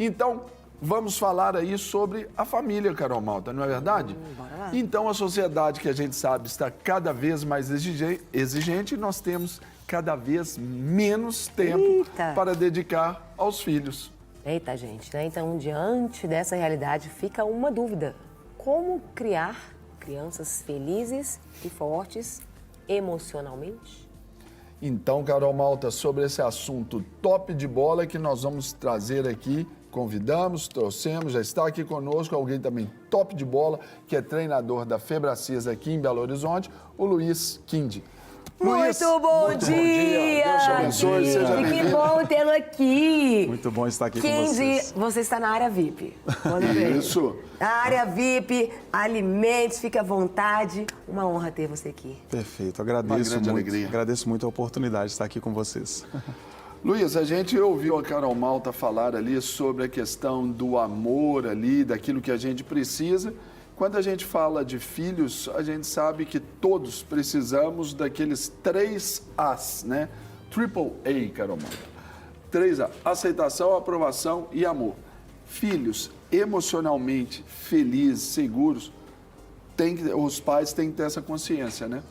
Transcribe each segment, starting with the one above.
Então, vamos falar aí sobre a família, Carol Malta, não é verdade? Bora lá. Então, a sociedade que a gente sabe está cada vez mais exigente e nós temos cada vez menos tempo para dedicar aos filhos. Eita, gente, né? Então, diante dessa realidade, fica uma dúvida. Como criar crianças felizes e fortes emocionalmente? Então, Carol Malta, sobre esse assunto top de bola que nós vamos trazer aqui, convidamos, trouxemos, já está aqui conosco alguém também top de bola, que é treinador da Febracis aqui em Belo Horizonte, o Luiz Quindi. Muito bom dia! Deus te abençoe, seja bem-vindo. Que bom tê-lo aqui! Muito bom estar aqui com Quindi, vocês. você está na área VIP. Manda ver. Isso. Na área VIP, alimentos, fique à vontade. Uma honra ter você aqui. Perfeito, Uma agradeço grande muito. alegria. Agradeço muito a oportunidade de estar aqui com vocês. Luiz, a gente ouviu a Carol Malta falar ali sobre a questão do amor ali, daquilo que a gente precisa. Quando a gente fala de filhos, a gente sabe que todos precisamos daqueles 3 As, né? Triple A, Carol Malta. 3A, aceitação, aprovação e amor. Filhos emocionalmente felizes, seguros, os pais têm que ter essa consciência, né?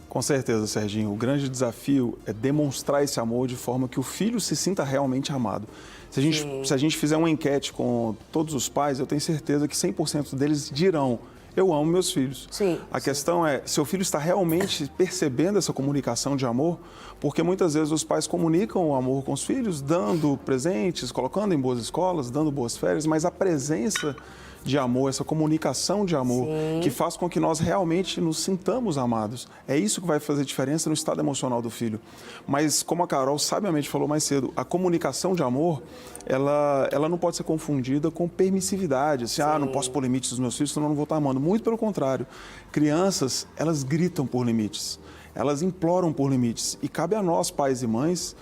Com certeza, Serginho. O grande desafio é demonstrar esse amor de forma que o filho se sinta realmente amado. Se a gente fizer uma enquete com todos os pais, eu tenho certeza que 100% deles dirão: eu amo meus filhos. Sim. A questão é, seu filho está realmente percebendo essa comunicação de amor? Porque muitas vezes os pais comunicam o amor com os filhos, dando presentes, colocando em boas escolas, dando boas férias, mas a presença de amor, essa comunicação de amor, que faz com que nós realmente nos sintamos amados. É isso que vai fazer diferença no estado emocional do filho. Mas, como a Carol sabiamente falou mais cedo, a comunicação de amor, ela não pode ser confundida com permissividade. Assim, não posso pôr limites dos meus filhos, senão eu não vou estar amando. Muito pelo contrário. Crianças, elas gritam por limites. Elas imploram por limites. E cabe a nós, pais e mães,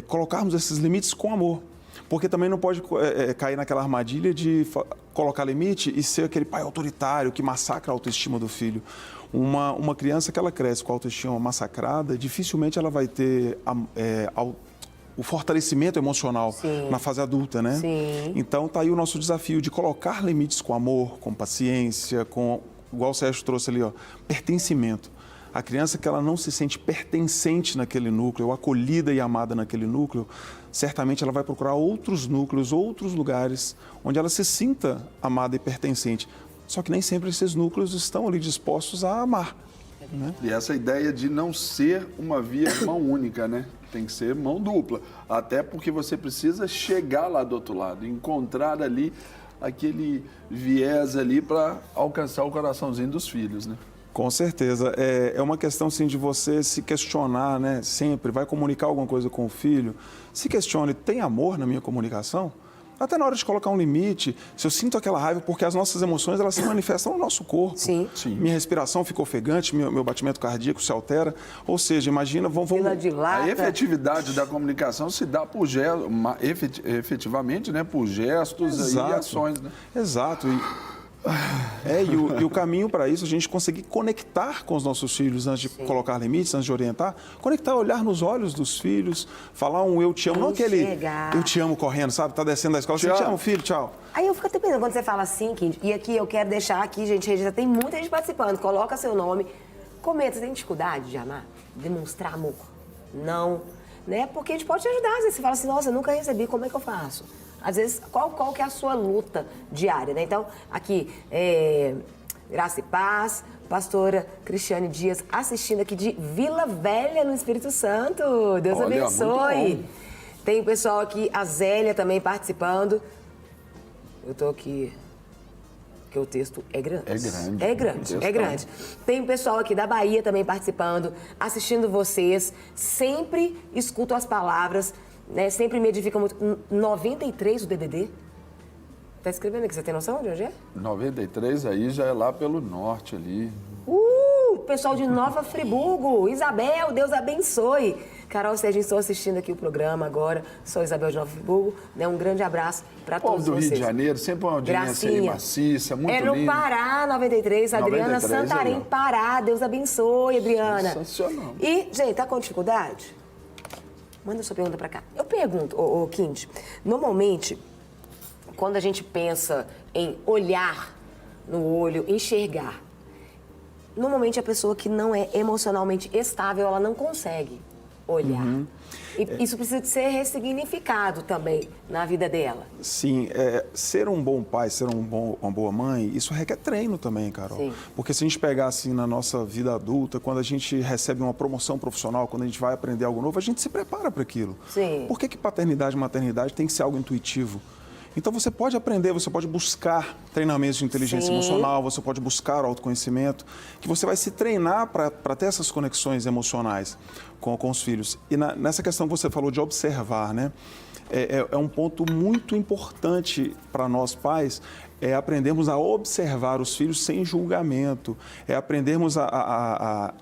colocarmos esses limites com amor. Porque também não pode cair naquela armadilha de colocar limite e ser aquele pai autoritário que massacra a autoestima do filho. Uma criança que ela cresce com a autoestima massacrada, dificilmente ela vai ter o fortalecimento emocional na fase adulta, né? Sim. Então tá aí o nosso desafio de colocar limites com amor, com paciência, com, igual o Sérgio trouxe ali, pertencimento. A criança que ela não se sente pertencente naquele núcleo, ou acolhida e amada naquele núcleo, certamente ela vai procurar outros núcleos, outros lugares onde ela se sinta amada e pertencente. Só que nem sempre esses núcleos estão ali dispostos a amar. Né? E essa ideia de não ser uma via mão única, né? Tem que ser mão dupla. Até porque você precisa chegar lá do outro lado, encontrar ali aquele viés ali para alcançar o coraçãozinho dos filhos, né? Com certeza. É uma questão, sim, de você se questionar, né? Sempre. Vai comunicar alguma coisa com o filho. Se questione, tem amor na minha comunicação? Até na hora de colocar um limite, se eu sinto aquela raiva, porque as nossas emoções, elas se manifestam no nosso corpo. Sim. Minha respiração ficou ofegante, meu batimento cardíaco se altera. Ou seja, imagina, vamos... A efetividade da comunicação se dá por efetivamente, né? Por gestos e ações, né? Exato. E o caminho para isso, a gente conseguir conectar com os nossos filhos antes de colocar limites, antes de orientar, conectar, olhar nos olhos dos filhos, falar um eu te amo, não aquele eu te amo correndo, sabe? Tá descendo da escola, assim, te amo, filho, tchau. Aí eu fico até pensando, quando você fala assim, Quindi, e aqui eu quero deixar aqui, gente, já tem muita gente participando, coloca seu nome, comenta, você tem dificuldade de amar? Demonstrar amor? Não, né? Porque a gente pode te ajudar, às vezes você fala assim, nossa, eu nunca recebi, como é que eu faço? Às vezes, qual que é a sua luta diária, né? Então, aqui, Graça e Paz, pastora Cristiane Dias, assistindo aqui de Vila Velha, no Espírito Santo. Deus abençoe. Tem o pessoal aqui, a Zélia também participando. Eu tô aqui, porque o texto é grande. É grande. Tem o pessoal aqui da Bahia também participando, assistindo vocês. Sempre escuto as palavras, né? Sempre me edifica muito. 93 o DDD? Tá escrevendo aqui, você tem noção de onde é? 93 aí já é lá pelo norte ali. Pessoal de Nova Friburgo. Isabel, Deus abençoe. Carol e Serginho, estou assistindo aqui o programa agora. Sou Isabel de Nova Friburgo. Né? Um grande abraço para todos vocês. Povo do Rio de Janeiro, sempre uma audiência aí maciça, muito linda. É no Pará, 93. Adriana Santarém, aí, Pará. Deus abençoe, Adriana. Sensacional. E, gente, tá com dificuldade? Manda sua pergunta para cá. Eu pergunto, Quindi, normalmente, quando a gente pensa em olhar no olho, enxergar, normalmente a pessoa que não é emocionalmente estável, ela não consegue olhar. E isso precisa de ser ressignificado também na vida dela. Sim, ser um bom pai, ser uma boa mãe, isso requer treino também, Carol. Sim. Porque se a gente pegar assim na nossa vida adulta, quando a gente recebe uma promoção profissional, quando a gente vai aprender algo novo, a gente se prepara para aquilo. Sim. Por que paternidade e maternidade tem que ser algo intuitivo? Então você pode aprender, você pode buscar treinamentos de inteligência Sim. emocional, você pode buscar autoconhecimento, que você vai se treinar para ter essas conexões emocionais com os filhos. E nessa questão que você falou de observar, né? É um ponto muito importante para nós pais, é aprendermos a observar os filhos sem julgamento, é aprendermos a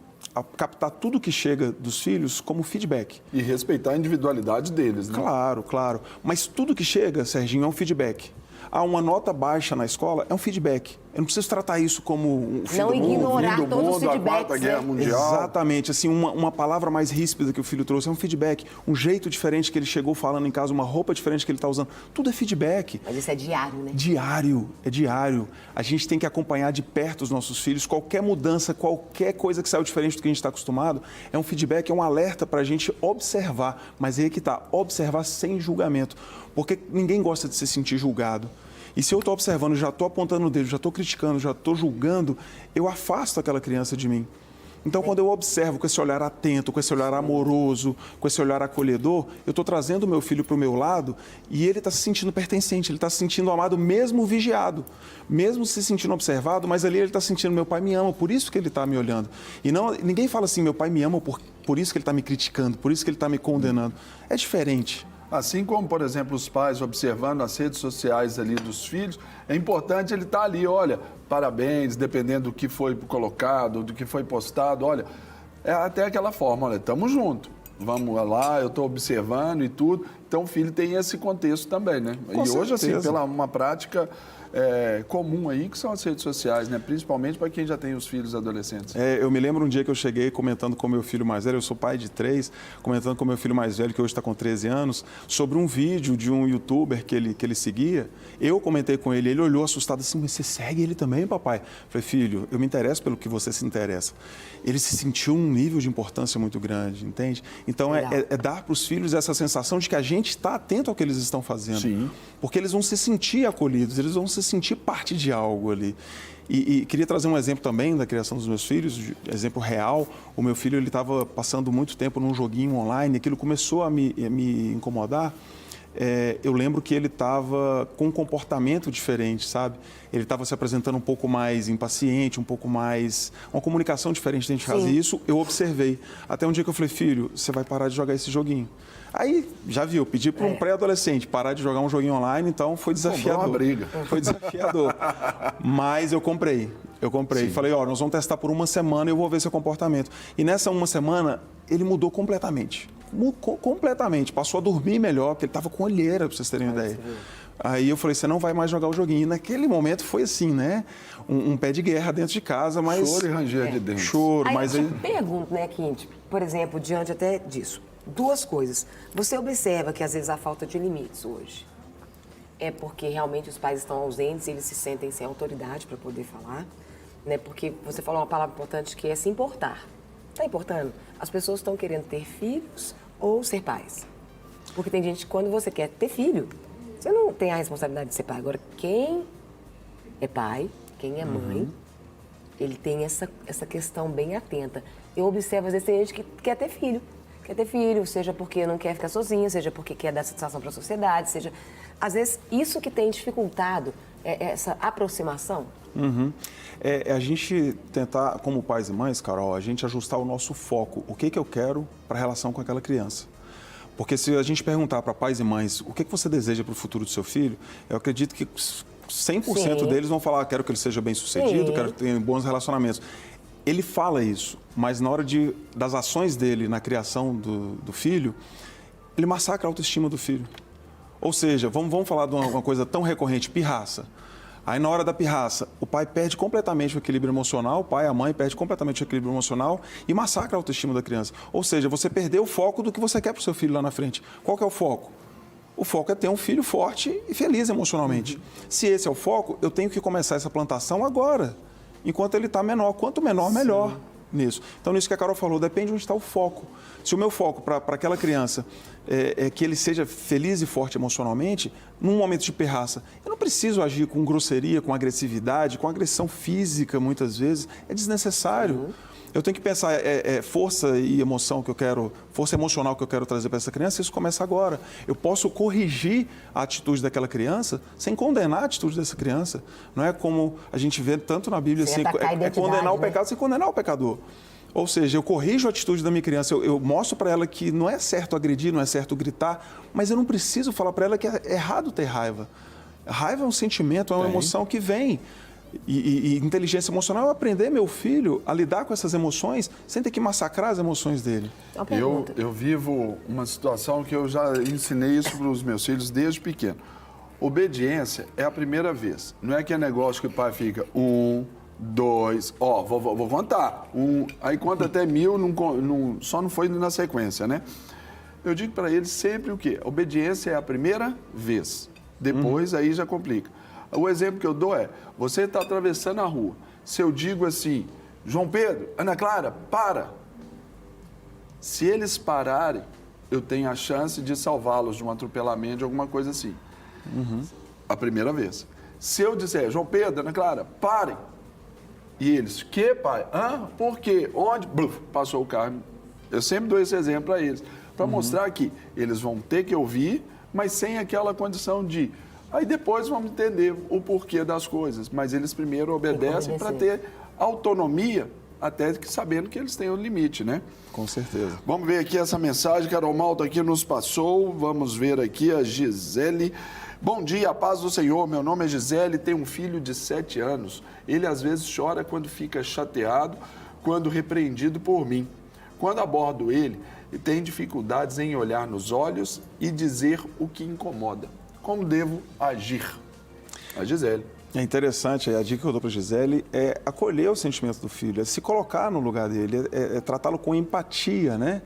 captar tudo que chega dos filhos como feedback. E respeitar a individualidade deles, né? Claro, claro. Mas tudo que chega, Serginho, é um feedback. Uma nota baixa na escola é um feedback. Eu não preciso tratar isso como um fim Não do mundo. ignorar Fim do todos os mundo, a feedbacks, Quarta Guerra né? Mundial. Exatamente. Assim, uma palavra mais ríspida que o filho trouxe é um feedback. Um jeito diferente que ele chegou falando em casa, uma roupa diferente que ele está usando. Tudo é feedback. Mas isso é diário, né? Diário, é diário. A gente tem que acompanhar de perto os nossos filhos. Qualquer mudança, qualquer coisa que saiu diferente do que a gente está acostumado, é um feedback, é um alerta para a gente observar. Mas aí que está, observar sem julgamento. Porque ninguém gosta de se sentir julgado. E se eu estou observando, já estou apontando o dedo, já estou criticando, já estou julgando, eu afasto aquela criança de mim. Então, quando eu observo com esse olhar atento, com esse olhar amoroso, com esse olhar acolhedor, eu estou trazendo o meu filho para o meu lado e ele está se sentindo pertencente, ele está se sentindo amado, mesmo vigiado, mesmo se sentindo observado, mas ali ele está sentindo, meu pai me ama, por isso que ele está me olhando. E não, ninguém fala assim, meu pai me ama por isso que ele está me criticando, por isso que ele está me condenando. É diferente. Assim como, por exemplo, os pais observando as redes sociais ali dos filhos, é importante ele estar ali, olha, parabéns, dependendo do que foi colocado, do que foi postado, olha, é até aquela forma, olha, estamos juntos, vamos lá, eu estou observando e tudo. Então o filho tem esse contexto também, né? Com e hoje, assim, certeza. pela uma prática comum aí, que são as redes sociais, né? Principalmente para quem já tem os filhos adolescentes. Eu me lembro um dia que eu cheguei comentando com meu filho mais velho, eu sou pai de 3, comentando com meu filho mais velho, que hoje está com 13 anos, sobre um vídeo de um youtuber que ele seguia. Eu comentei com ele, ele olhou assustado assim, mas você segue ele também, papai? Eu falei, filho, eu me interesso pelo que você se interessa. Ele se sentiu um nível de importância muito grande, entende? Então, é dar para os filhos essa sensação de que a gente está atento ao que eles estão fazendo. Sim. Porque eles vão se sentir acolhidos, eles vão se sentir parte de algo ali. E queria trazer um exemplo também da criação dos meus filhos, exemplo real. O meu filho ele estava passando muito tempo num joguinho online, aquilo começou a me incomodar. Eu lembro que ele estava com um comportamento diferente, sabe? Ele estava se apresentando um pouco mais impaciente, um pouco mais... uma comunicação diferente dentro de casa. E isso eu observei. Até um dia que eu falei, filho, você vai parar de jogar esse joguinho. Aí, já viu, pedi para um pré-adolescente parar de jogar um joguinho online, então foi desafiador. Uma briga. Foi desafiador. Mas eu comprei. Sim. Falei, nós vamos testar por uma semana e eu vou ver seu comportamento. E nessa uma semana, ele mudou completamente. Completamente. Passou a dormir melhor, porque ele estava com olheira, para vocês terem uma ideia. Aí eu falei, você não vai mais jogar o joguinho. E naquele momento foi assim, né? Um pé de guerra dentro de casa, mas... Choro e ranger de dentro. Choro, Aí mas... eu te pergunto, né, Quinte, por exemplo, diante até disso, duas coisas. Você observa que às vezes há falta de limites hoje. É porque realmente os pais estão ausentes e eles se sentem sem autoridade para poder falar, né? Porque você falou uma palavra importante que é se importar. Está importando? As pessoas estão querendo ter filhos ou ser pais. Porque tem gente que quando você quer ter filho, você não tem a responsabilidade de ser pai. Agora, quem é pai, quem é mãe, ele tem essa questão bem atenta. Eu observo, às vezes, tem gente que quer ter filho. Quer ter filho, seja porque não quer ficar sozinho, seja porque quer dar satisfação para a sociedade, seja... Às vezes, isso que tem dificultado essa aproximação. A gente tentar, como pais e mães, Carol, a gente ajustar o nosso foco. O que eu quero para a relação com aquela criança? Porque se a gente perguntar para pais e mães o que você deseja para o futuro do seu filho, eu acredito que 100% deles vão falar, quero que ele seja bem-sucedido, quero que tenha bons relacionamentos. Ele fala isso, mas na hora das ações dele na criação do filho, ele massacra a autoestima do filho. Ou seja, vamos falar de uma coisa tão recorrente, pirraça. Aí na hora da pirraça, o pai perde completamente o equilíbrio emocional, o pai e a mãe perdem completamente o equilíbrio emocional e massacra a autoestima da criança. Ou seja, você perdeu o foco do que você quer para o seu filho lá na frente. Qual que é o foco? O foco é ter um filho forte e feliz emocionalmente. Se esse é o foco, eu tenho que começar essa plantação agora, enquanto ele está menor. Quanto menor, melhor nisso. Então, nisso que a Carol falou, depende de onde está o foco. Se o meu foco para aquela criança é que ele seja feliz e forte emocionalmente, num momento de pirraça, eu não preciso agir com grosseria, com agressividade, com agressão física, muitas vezes. É desnecessário. Eu tenho que pensar, força e emoção que eu quero, força emocional que eu quero trazer para essa criança, isso começa agora. Eu posso corrigir a atitude daquela criança sem condenar a atitude dessa criança. Não é como a gente vê tanto na Bíblia, assim, é condenar o pecado sem condenar o pecador. Ou seja, eu corrijo a atitude da minha criança, eu mostro para ela que não é certo agredir, não é certo gritar, mas eu não preciso falar para ela que é errado ter raiva. A raiva é um sentimento, é uma emoção que vem. E inteligência emocional é aprender meu filho a lidar com essas emoções sem ter que massacrar as emoções dele. Eu vivo uma situação que eu já ensinei isso para os meus filhos desde pequeno. Obediência é a primeira vez. Não é aquele negócio que o pai fica 1, 2, vou contar. Aí conta até 1000, só não foi na sequência, né? Eu digo para eles sempre o quê? Obediência é a primeira vez. Depois aí já complica. O exemplo que eu dou é, você está atravessando a rua. Se eu digo assim, João Pedro, Ana Clara, para. Se eles pararem, eu tenho a chance de salvá-los de um atropelamento, de alguma coisa assim. A primeira vez. Se eu disser, João Pedro, Ana Clara, parem. E eles, que pai? Por quê? Onde? Bluf, passou o carro. Eu sempre dou esse exemplo para eles. Para mostrar que eles vão ter que ouvir, mas sem aquela condição de... Aí depois vamos entender o porquê das coisas, mas eles primeiro obedecem para ter autonomia, até que sabendo que eles têm o limite, né? Com certeza. Vamos ver aqui essa mensagem que a Carol Malta aqui nos passou. Vamos ver aqui a Gisele. Bom dia, a paz do Senhor. Meu nome é Gisele, tenho um filho de 7 anos. Ele às vezes chora quando fica chateado, quando repreendido por mim. Quando abordo ele, tem dificuldades em olhar nos olhos e dizer o que incomoda. Como devo agir? A Gisele. É interessante, a dica que eu dou para a Gisele é acolher o sentimento do filho, é se colocar no lugar dele, é tratá-lo com empatia, né?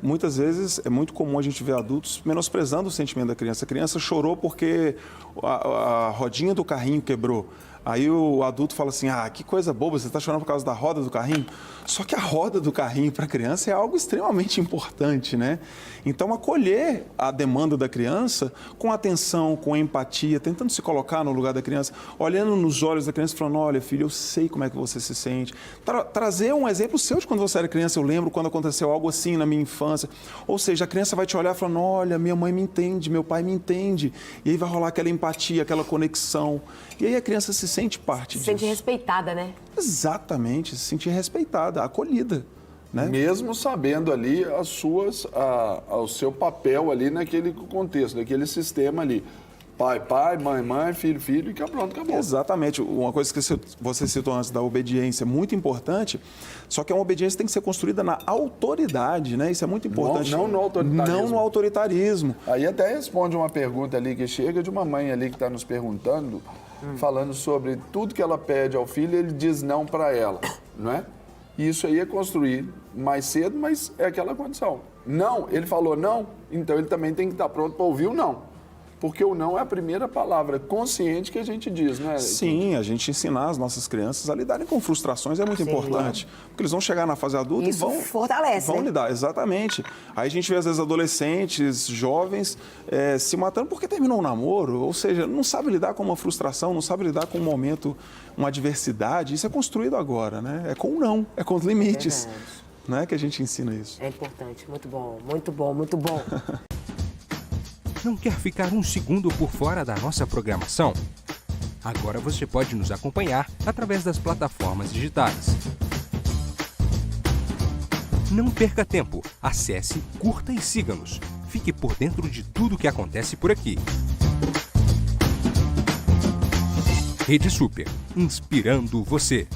Muitas vezes é muito comum a gente ver adultos menosprezando o sentimento da criança. A criança chorou porque a rodinha do carrinho quebrou. Aí o adulto fala assim, que coisa boba, você está chorando por causa da roda do carrinho? Só que a roda do carrinho para a criança é algo extremamente importante, né? Então, acolher a demanda da criança com atenção, com empatia, tentando se colocar no lugar da criança, olhando nos olhos da criança e falando, olha, filho, eu sei como é que você se sente. Trazer um exemplo seu de quando você era criança, eu lembro quando aconteceu algo assim na minha infância. Ou seja, a criança vai te olhar falando, olha, minha mãe me entende, meu pai me entende. E aí vai rolar aquela empatia, aquela conexão. E aí a criança se sente parte disso. Se sente respeitada, né? Exatamente, se sentir respeitada, acolhida. Né? Mesmo sabendo ali o seu papel ali naquele contexto, naquele sistema ali. Pai, mãe, filho, e pronto, acabou. Exatamente. Uma coisa que você citou antes da obediência, muito importante, só que a obediência tem que ser construída na autoridade, né? Isso é muito importante. Não no autoritarismo. Não no autoritarismo. Aí até responde uma pergunta ali que chega de uma mãe ali que está nos perguntando, falando sobre tudo que ela pede ao filho, ele diz não para ela, não é? E isso aí é construir mais cedo, mas é aquela condição. Não, ele falou não, então ele também tem que estar pronto para ouvir o não. Porque o não é a primeira palavra consciente que a gente diz, né? Sim, a gente ensinar as nossas crianças a lidarem com frustrações é muito importante. Porque eles vão chegar na fase adulta e vão lidar. Exatamente. Aí a gente vê, às vezes, adolescentes, jovens se matando porque terminou um namoro. Ou seja, não sabe lidar com uma frustração, não sabe lidar com um momento, uma adversidade. Isso é construído agora, né? É com o não, é com os limites. Não é que a gente ensina isso. É importante. Muito bom, muito bom, muito bom. Não quer ficar um segundo por fora da nossa programação? Agora você pode nos acompanhar através das plataformas digitais. Não perca tempo. Acesse, curta e siga-nos. Fique por dentro de tudo o que acontece por aqui. Rede Super, inspirando você.